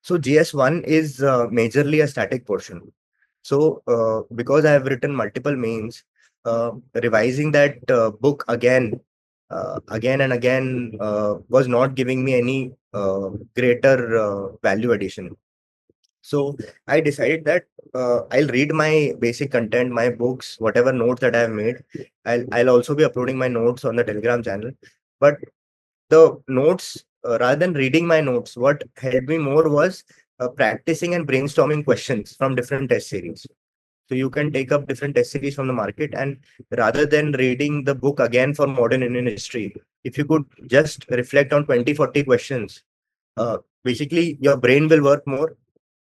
So GS1 is majorly a static portion. So because I have written multiple mains, revising that book again and again was not giving me any greater value addition. So I decided that I'll read my basic content, my books, whatever notes that I have made. I'll also be uploading my notes on the Telegram channel. But the notes, rather than reading my notes, what helped me more was practicing and brainstorming questions from different test series. So you can take up different test series from the market, and rather than reading the book again for modern Indian history, if you could just reflect on 20, 40 questions, basically your brain will work more.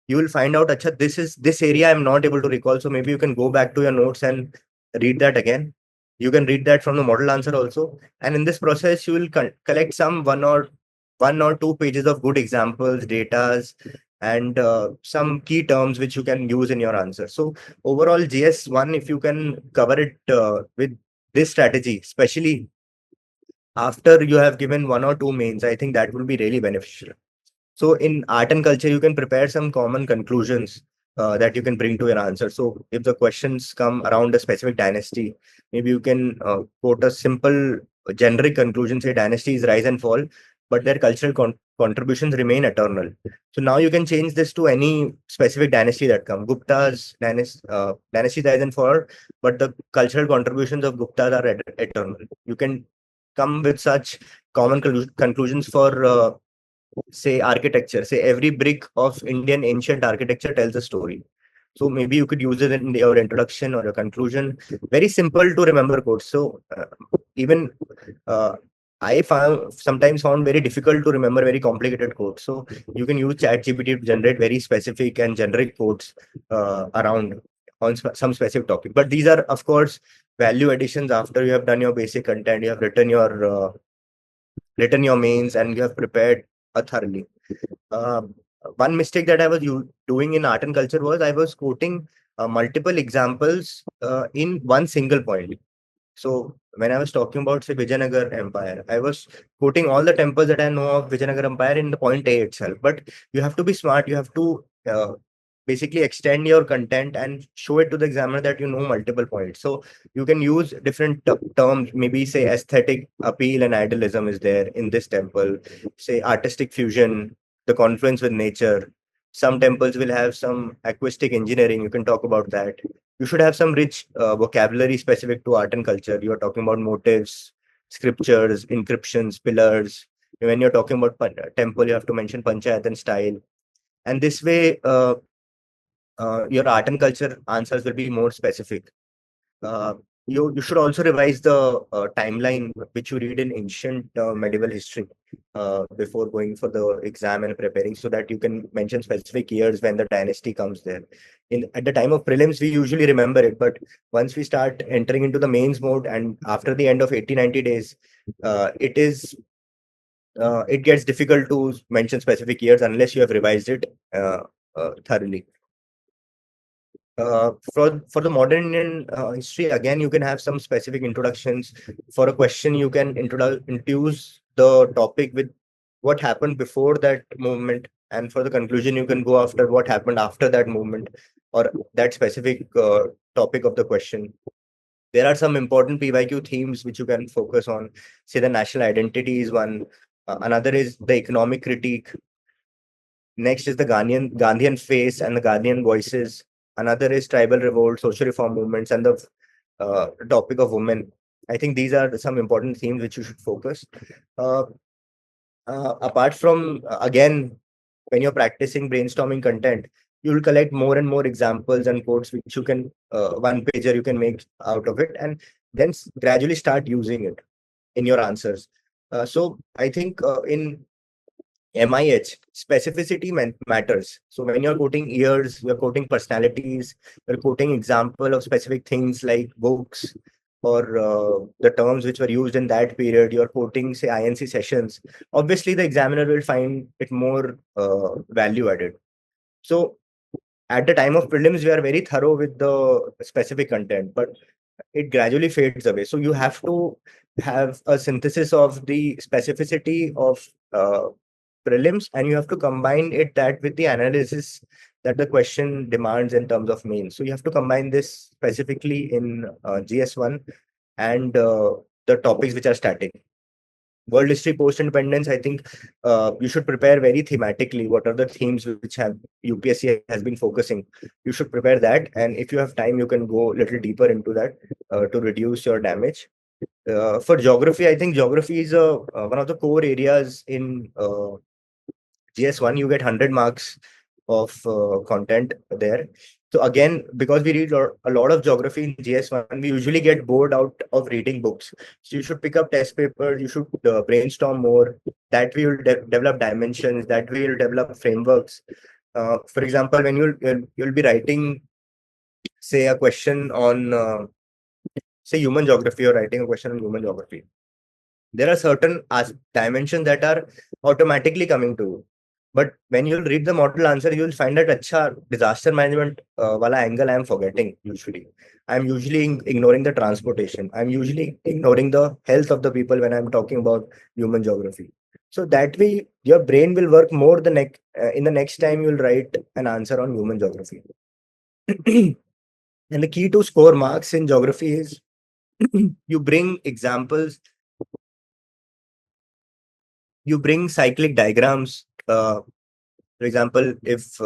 You will find out, acha, this area I'm not able to recall. So maybe you can go back to your notes and read that again. You can read that from the model answer also. And in this process, you will collect some one or two pages of good examples, datas, and some key terms which you can use in your answer. So overall, GS1, if you can cover it with this strategy, especially after you have given one or two mains, I think that will be really beneficial. So in art and culture, you can prepare some common conclusions that you can bring to your answer. So if the questions come around a specific dynasty, maybe you can quote a simple generic conclusion, say dynasties rise and fall, but their cultural contributions remain eternal. So now you can change this to any specific dynasty that come. Dynasty rise and fall, but the cultural contributions of Guptas are eternal. You can come with such common conclusions for say architecture. Say every brick of Indian ancient architecture tells a story. So maybe you could use it in your introduction or your conclusion. Very simple to remember quotes. So even uh, I found sometimes found very difficult to remember very complicated quotes. So you can use ChatGPT to generate very specific and generic quotes around on some specific topic. But these are, of course, value additions after you have done your basic content, you have written your mains, and you have prepared thoroughly. Uh, One mistake that I was doing in art and culture was I was quoting multiple examples in one single point. So when I was talking about, say, Vijayanagar Empire, I was quoting all the temples that I know of Vijayanagar Empire in the point A itself. But you have to be smart. You have to basically extend your content and show it to the examiner that you know multiple points. So you can use different terms. Maybe say aesthetic appeal and idealism is there in this temple. Say artistic fusion, the confluence with nature. Some temples will have some acoustic engineering. You can talk about that. You should have some rich vocabulary specific to art and culture. You are talking about motifs, scriptures, inscriptions, pillars. When you're talking about temple, you have to mention panchayat and style. And this way, your art and culture answers will be more specific. Uh, you should also revise the timeline which you read in ancient medieval history before going for the exam and preparing, so that you can mention specific years when the dynasty comes there. In at the time of prelims, we usually remember it, but once we start entering into the mains mode and after the end of 80-90 days, it gets difficult to mention specific years unless you have revised it thoroughly. For the modern Indian history, again, you can have some specific introductions. For a question, you can introduce the topic with what happened before that movement, and for the conclusion, you can go after what happened after that movement or that specific topic of the question. There are some important PYQ themes which you can focus on. Say the national identity is one. Another is the economic critique. Next is the Gandhian face and the Gandhian voices. Another is tribal revolt, social reform movements, and the topic of women. I think these are some important themes which you should focus. Uh, Apart from, again, when you're practicing brainstorming content, you will collect more and more examples and quotes which you can, one pager you can make out of it, and then gradually start using it in your answers. So I think in MIH, specificity matters. So when you're quoting years, you're quoting personalities, you're quoting example of specific things like books or the terms which were used in that period. You're quoting, say, INC sessions. Obviously, the examiner will find it more value added. So at the time of prelims, we are very thorough with the specific content, but it gradually fades away. So you have to have a synthesis of the specificity of prelims, and you have to combine that with the analysis that the question demands in terms of mains. So you have to combine this specifically in GS1 and the topics which are static. World history, post independence, I think you should prepare very thematically what are the themes which have UPSC has been focusing. You should prepare that, and if you have time you can go a little deeper into that to reduce your damage. For geography, I think geography is one of the core areas in GS1. You get 100 marks of content there. So again, because we read a lot of geography in GS1, we usually get bored out of reading books. So you should pick up test papers, you should brainstorm more. That way you'll develop dimensions, that way you'll develop frameworks. For example, when you'll be writing, say, a question on, say, human geography, or writing a question on human geography, there are certain dimensions that are automatically coming to you. But when you'll read the model answer, you'll find that acha, disaster management wala angle I am forgetting usually. I'm usually ignoring the transportation. I'm usually ignoring the health of the people when I'm talking about human geography. So that way, your brain will work more in the next time you'll write an answer on human geography. And the key to score marks in geography is you bring examples, you bring cyclic diagrams. For example, if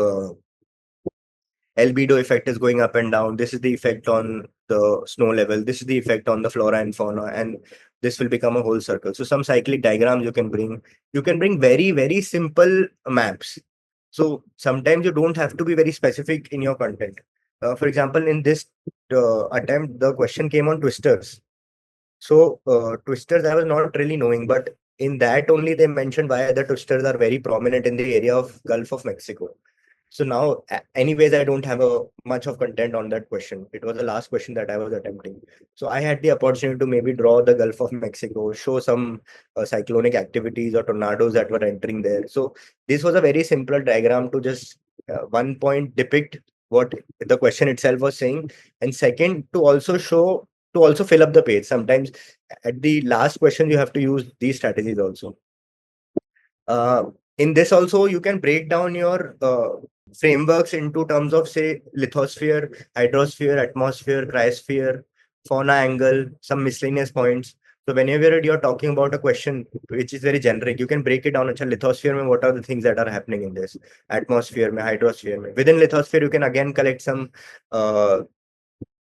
albedo effect is going up and down, this is the effect on the snow level, this is the effect on the flora and fauna, and this will become a whole circle. So some cyclic diagrams you can bring. You can bring very, very simple maps. So sometimes you don't have to be very specific in your content. For example, in this attempt, the question came on twisters. So twisters I was not really knowing, but in that only they mentioned why the twisters are very prominent in the area of Gulf of Mexico. So now, anyways, I don't have a much of content on that question. It was the last question that I was attempting. So I had the opportunity to maybe draw the Gulf of Mexico, show some cyclonic activities or tornadoes that were entering there. So this was a very simple diagram to just one point depict what the question itself was saying, and second to also fill up the page. Sometimes at the last question you have to use these strategies also. Uh, in this also you can break down your frameworks into terms of, say, lithosphere, hydrosphere, atmosphere, cryosphere, fauna angle, some miscellaneous points. So whenever you're talking about a question which is very generic, you can break it down. Acha, lithosphere mein what are the things that are happening in this? Atmosphere mein, hydrosphere mein. Within lithosphere, you can again collect some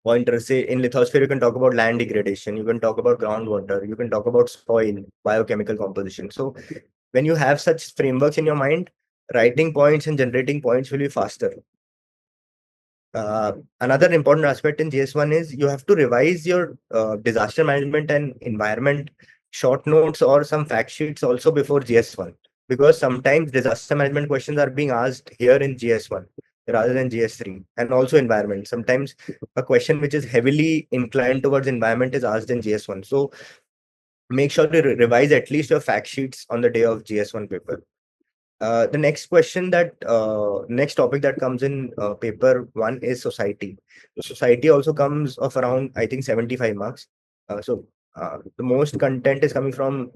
pointers. Say in lithosphere, you can talk about land degradation, you can talk about groundwater, you can talk about soil, biochemical composition. So when you have such frameworks in your mind, writing points and generating points will be faster. Another important aspect in GS1 is you have to revise your disaster management and environment short notes or some fact sheets also before GS1, because sometimes disaster management questions are being asked here in GS1 rather than GS3, and also environment. Sometimes a question which is heavily inclined towards environment is asked in GS1. So make sure to revise at least your fact sheets on the day of GS1 paper. The next topic that comes in paper one is society. So society also comes of around, I think, 75 marks. The most content is coming from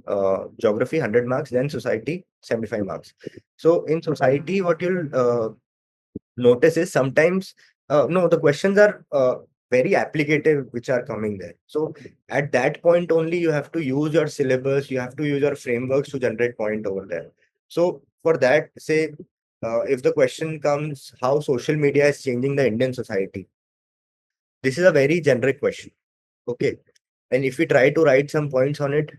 geography, 100 marks, then society, 75 marks. So in society, what you'll notice is sometimes, no, the questions are very applicative, which are coming there. So at that point only, you have to use your syllabus, you have to use your frameworks to generate point over there. So for that, say, if the question comes, how social media is changing the Indian society, this is a very generic question. Okay. And if we try to write some points on it,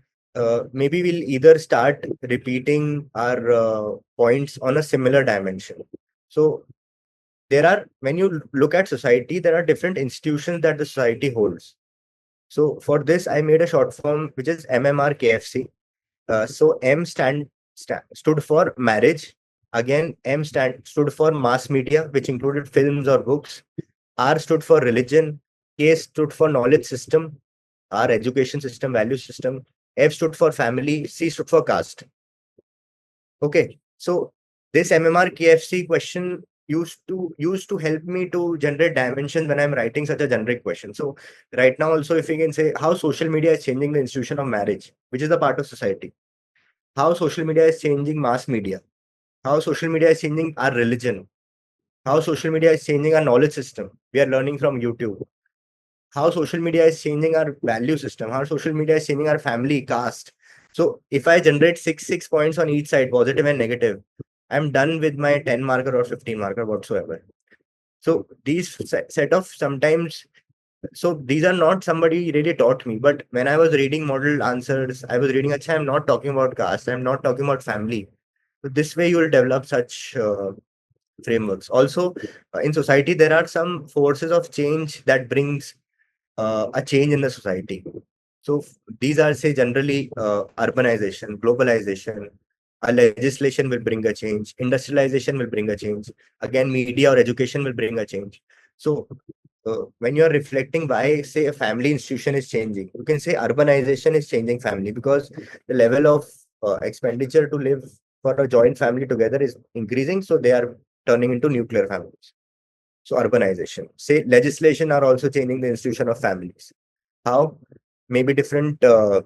maybe we'll either start repeating our points on a similar dimension. So when you look at society, there are different institutions that the society holds. So for this, I made a short form, which is MMRKFC. So stood for marriage. Again, stood for mass media, which included films or books. R stood for religion. K stood for knowledge system, our education system, value system. F stood for family. C stood for caste. Okay. So this MMRKFC question used to help me to generate dimension when I'm writing such a generic question. So right now also, if you can say how social media is changing the institution of marriage, which is a part of society, how social media is changing mass media, how social media is changing our religion, how social media is changing our knowledge system. We are learning from YouTube. How social media is changing our value system, how social media is changing our family caste. So if I generate six points on each side, positive and negative, I'm done with my 10 marker or 15 marker whatsoever. So these set of sometimes, so these are not somebody really taught me, but when I was reading model answers, I was reading, Achha, I'm not talking about caste, I'm not talking about family. So this way you will develop such frameworks. Also, in society, there are some forces of change that brings a change in the society. So these are, say, generally urbanization, globalization. A legislation will bring a change. Industrialization will bring a change. Again, media or education will bring a change. So when you are reflecting why, say, a family institution is changing, you can say urbanization is changing family because the level of expenditure to live for a joint family together is increasing. So they are turning into nuclear families. So urbanization. Say legislation are also changing the institution of families. How? Maybe different uh,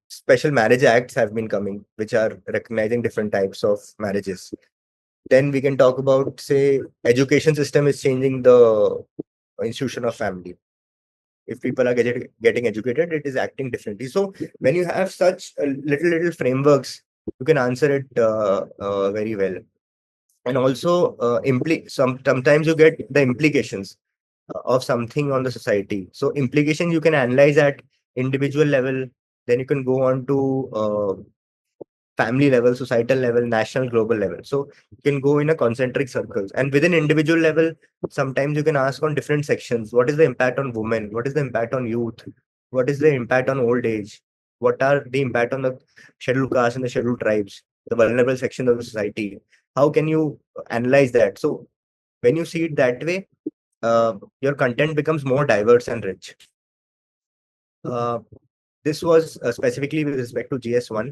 special marriage acts have been coming, which are recognizing different types of marriages. Then we can talk about, say, education system is changing the institution of family. If people are getting educated, it is acting differently. So when you have such little frameworks, you can answer it very well. And also, sometimes you get the implications of something on the society. So implication you can analyze at individual level, then you can go on to family level, societal level, national, global level. So you can go in a concentric circles. And within individual level, sometimes you can ask on different sections, what is the impact on women? What is the impact on youth? What is the impact on old age? What are the impact on the scheduled castes and the scheduled tribes, the vulnerable section of the society? How can you analyze that? So when you see it that way, your content becomes more diverse and rich. Uh, this was specifically with respect to GS1.